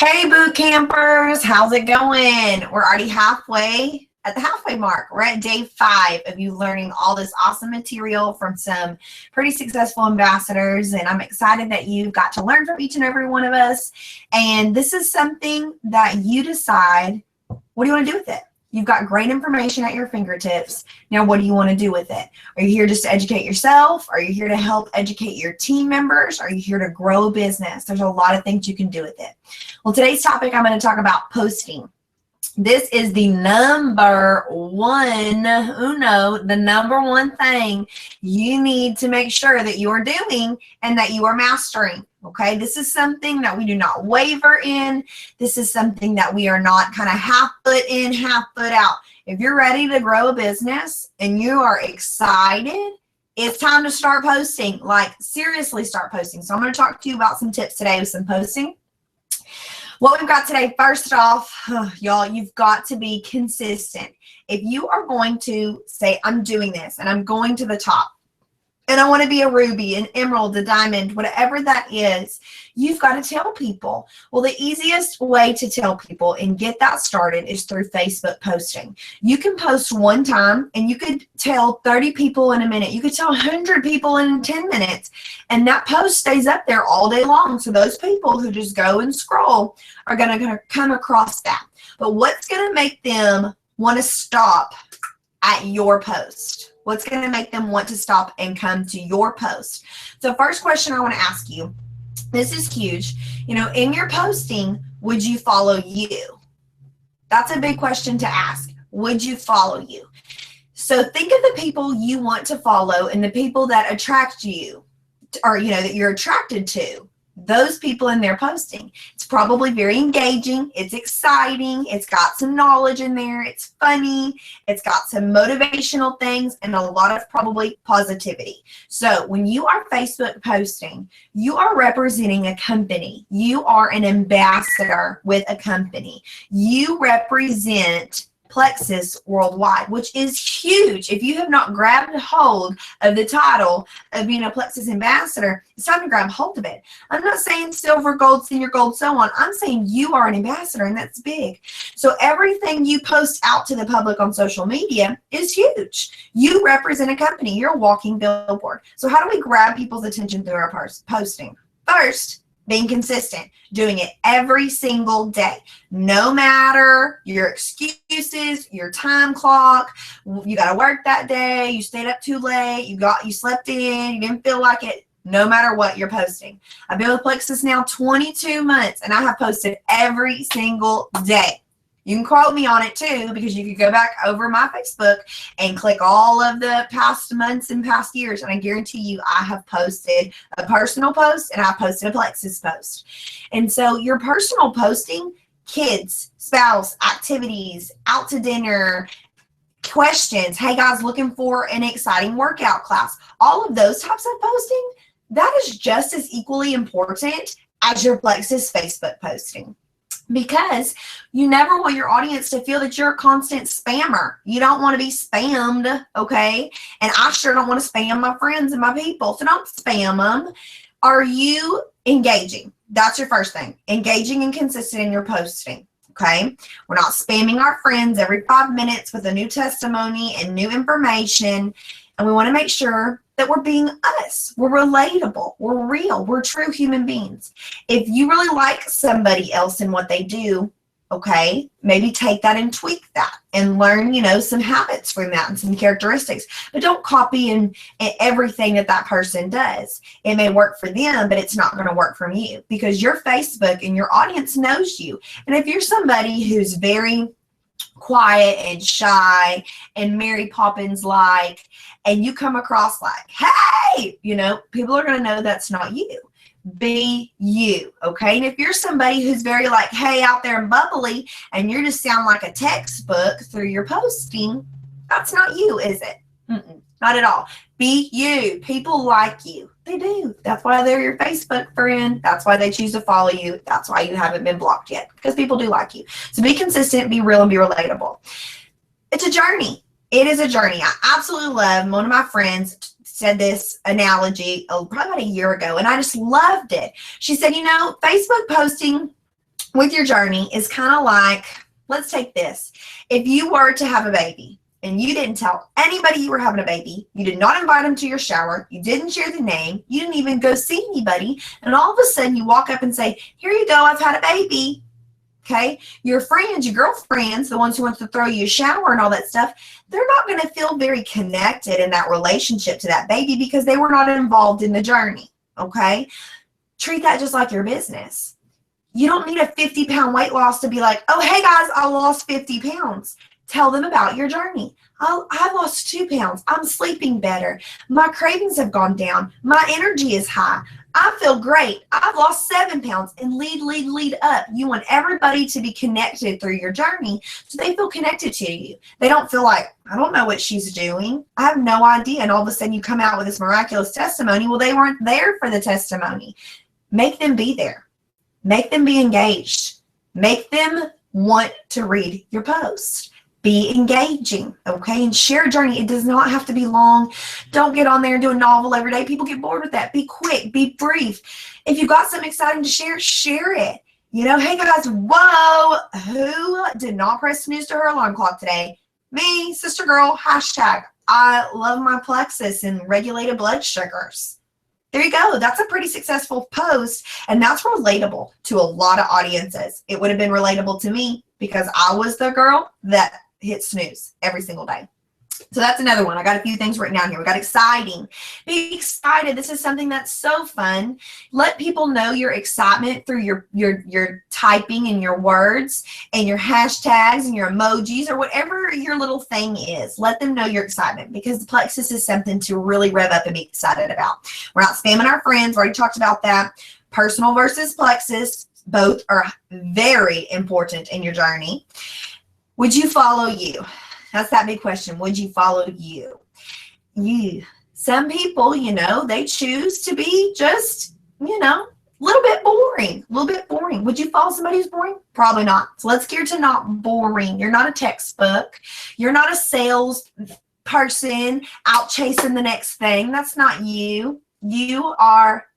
Hey, boot campers, how's it going? We're already halfway at the halfway mark. We're at day 5 of you learning all this awesome material from some pretty successful ambassadors, and I'm excited that you got to learn from each and every one of us. And this is something that you decide, what do you want to do with it? You've got great information at your fingertips. Now, what do you want to do with it? Are you here just to educate yourself? Are you here to help educate your team members? Are you here to grow a business? There's a lot of things you can do with it. Well, today's topic, I'm going to talk about posting. This is the number one thing you need to make sure that you are doing and that you are mastering. Okay, this is something that we do not waver in. This is something that we are not kind of half foot in, half foot out. If you're ready to grow a business and you are excited, it's time to start posting. Like, seriously start posting. So I'm going to talk to you about some tips today with some posting. What we've got today, first off, y'all, you've got to be consistent. If you are going to say, I'm doing this and I'm going to the top, and I want to be a ruby, an emerald, a diamond, whatever that is, you've got to tell people. Well, the easiest way to tell people and get that started is through Facebook posting. You can post one time and you could tell 30 people in a minute. You could tell 100 people in 10 minutes. And that post stays up there all day long. So those people who just go and scroll are going to come across that. But what's going to make them want to stop at your post? What's going to make them want to stop and come to your post? So first question I want to ask you, this is huge. You know, in your posting, would you follow you? That's a big question to ask. Would you follow you? So think of the people you want to follow and the people that attract you, or, you know, that you're attracted to. Those people in their posting. It's probably very engaging. It's exciting. It's got some knowledge in there. It's funny. It's got some motivational things and a lot of probably positivity. So when you are Facebook posting, you are representing a company. You are an ambassador with a company. You represent Plexus worldwide, which is huge. If you have not grabbed hold of the title of being a Plexus ambassador, it's time to grab hold of it. I'm not saying silver, gold, senior gold, so on. I'm saying you are an ambassador, and that's big. So everything you post out to the public on social media is huge. You represent a company. You're a walking billboard. So how do we grab people's attention through our posting? First, being consistent, doing it every single day, no matter your excuses, your time clock. You got to work that day, you stayed up too late, you slept in, you didn't feel like it. No matter what, you're posting. I've been with Plexus now 22 months, and I have posted every single day. You can quote me on it too, because you could go back over my Facebook and click all of the past months and past years, and I guarantee you I have posted a personal post and I posted a Plexus post. And so your personal posting, kids, spouse, activities, out to dinner, questions, hey guys, looking for an exciting workout class, all of those types of posting, that is just as equally important as your Plexus Facebook posting. Because you never want your audience to feel that you're a constant spammer. You don't want to be spammed, okay? And I sure don't want to spam my friends and my people, so don't spam them. Are you engaging? That's your first thing. Engaging and consistent in your posting, okay? We're not spamming our friends every 5 minutes with a new testimony and new information. And we want to make sure that we're being us. We're relatable. We're real. We're true human beings. If you really like somebody else and what they do, okay, maybe take that and tweak that and learn, you know, some habits from that and some characteristics. But don't copy and everything that person does. It may work for them, but it's not going to work for you, because your Facebook and your audience knows you. And if you're somebody who's very quiet and shy and Mary Poppins like, and you come across like, hey, you know, people are going to know that's not you. Be you, okay? And if you're somebody who's very like, hey, out there and bubbly, and you just sound like a textbook through your posting, that's not you, is it? Not at all. Be you. People like you. They do. That's why they're your Facebook friend. That's why they choose to follow you. That's why you haven't been blocked yet, because people do like you. So be consistent, be real, and be relatable. It's a journey. It is a journey. I absolutely love, one of my friends said this analogy probably about a year ago, and I just loved it. She said, you know, Facebook posting with your journey is kind of like, let's take this. If you were to have a baby and you didn't tell anybody you were having a baby, you did not invite them to your shower, you didn't share the name, you didn't even go see anybody, and all of a sudden you walk up and say, here you go, I've had a baby. Okay, your friends, your girlfriends, the ones who want to throw you a shower and all that stuff, they're not going to feel very connected in that relationship to that baby because they were not involved in the journey. Okay, treat that just like your business. You don't need a 50-pound weight loss to be like, oh, hey guys, I lost 50 pounds. Tell them about your journey. I lost 2 pounds. I'm sleeping better. My cravings have gone down. My energy is high. I feel great. I've lost 7 pounds, and lead up. You want everybody to be connected through your journey so they feel connected to you. They don't feel like, I don't know what she's doing. I have no idea. And all of a sudden you come out with this miraculous testimony. Well, they weren't there for the testimony. Make them be there. Make them be engaged. Make them want to read your post. Be engaging, okay? And share a journey. It does not have to be long. Don't get on there and do a novel every day. People get bored with that. Be quick. Be brief. If you've got something exciting to share, share it. You know, hey guys, whoa, who did not press snooze to her alarm clock today? Me, sister girl, hashtag, I love my plexus and regulated blood sugars. There you go. That's a pretty successful post, and that's relatable to a lot of audiences. It would have been relatable to me because I was the girl that hit snooze every single day. So that's another one. I got a few things written down here. We got exciting. Be excited. This is something that's so fun. Let people know your excitement through your typing and your words and your hashtags and your emojis or whatever your little thing is. Let them know your excitement because the plexus is something to really rev up and be excited about. We're not spamming our friends. We already talked about that. Personal versus plexus. Both are very important in your journey. Would you follow you? That's that big question. Would you follow you? Some people, you know, they choose to be just, you know, a little bit boring. Would you follow somebody who's boring? Probably not. So let's gear to not boring. You're not a textbook. You're not a sales person out chasing the next thing. That's not you. You are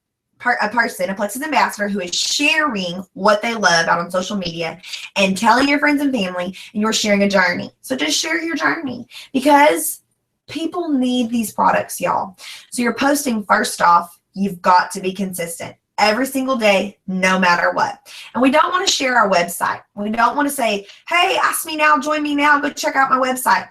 a person, a plexus ambassador who is sharing what they love out on social media and telling your friends and family, and you're sharing a journey. So just share your journey because people need these products, y'all. So you're posting, first off, you've got to be consistent every single day, no matter what. And we don't want to share our website. We don't want to say, hey, ask me now, join me now, go check out my website.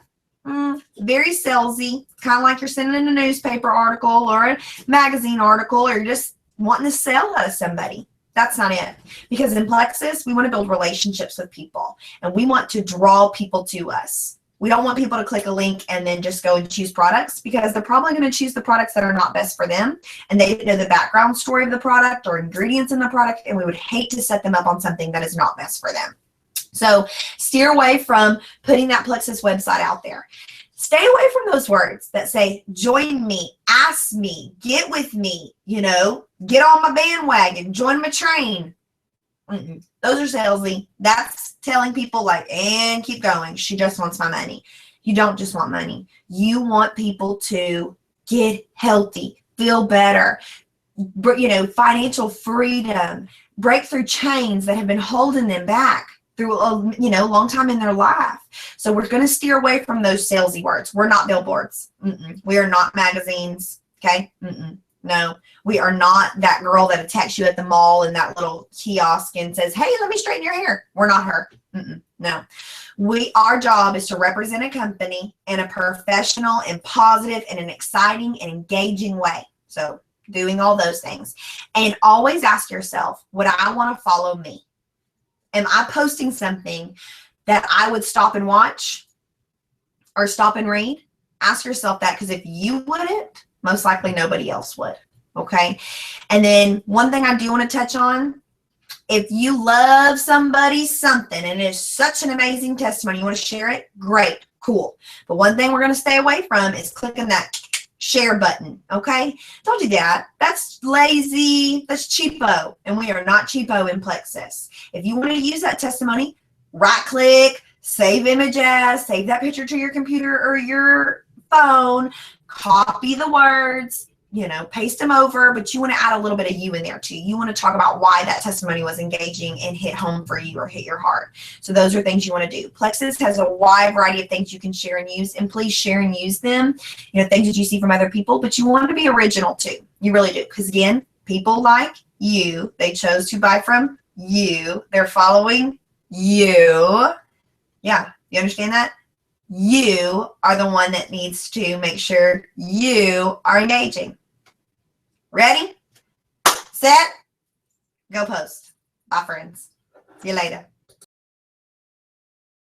Very salesy, kind of like you're sending in a newspaper article or a magazine article, or you're just wanting to sell out of somebody. That's not it. Because in Plexus, we want to build relationships with people, and we want to draw people to us. We don't want people to click a link and then just go and choose products, because they're probably going to choose the products that are not best for them, and they didn't know the background story of the product or ingredients in the product, and we would hate to set them up on something that is not best for them. So steer away from putting that Plexus website out there. Stay away from those words that say, join me, ask me, get with me, you know, get on my bandwagon, join my train. Those are salesy. That's telling people like, and keep going. She just wants my money. You don't just want money. You want people to get healthy, feel better, you know, financial freedom, break through chains that have been holding them back through a long time in their life. So we're going to steer away from those salesy words. We're not billboards. We are not magazines. Okay. No, we are not that girl that attacks you at the mall in that little kiosk and says, hey, let me straighten your hair. We're not her. No, our job is to represent a company in a professional and positive and an exciting and engaging way. So doing all those things, and always ask yourself, would I want to follow me? Am I posting something that I would stop and watch or stop and read? Ask yourself that, because if you wouldn't, most likely nobody else would. Okay. And then one thing I do want to touch on, if you love somebody something and it's such an amazing testimony, you want to share it, great, cool. But one thing we're going to stay away from is clicking that share button. Okay. Don't do that. That's lazy. That's cheapo. And we are not cheapo in Plexus. If you want to use that testimony, right click, save image as, save that picture to your computer or your phone, copy the words, you know, paste them over, but you want to add a little bit of you in there too. You want to talk about why that testimony was engaging and hit home for you or hit your heart. So those are things you want to do. Plexus has a wide variety of things you can share and use, and please share and use them, you know, things that you see from other people, but you want to be original too. You really do. Because again, people like you, they chose to buy from you. They're following you. Yeah, you understand that? You are the one that needs to make sure you are engaging. Ready, set, go post. Bye, friends. See you later.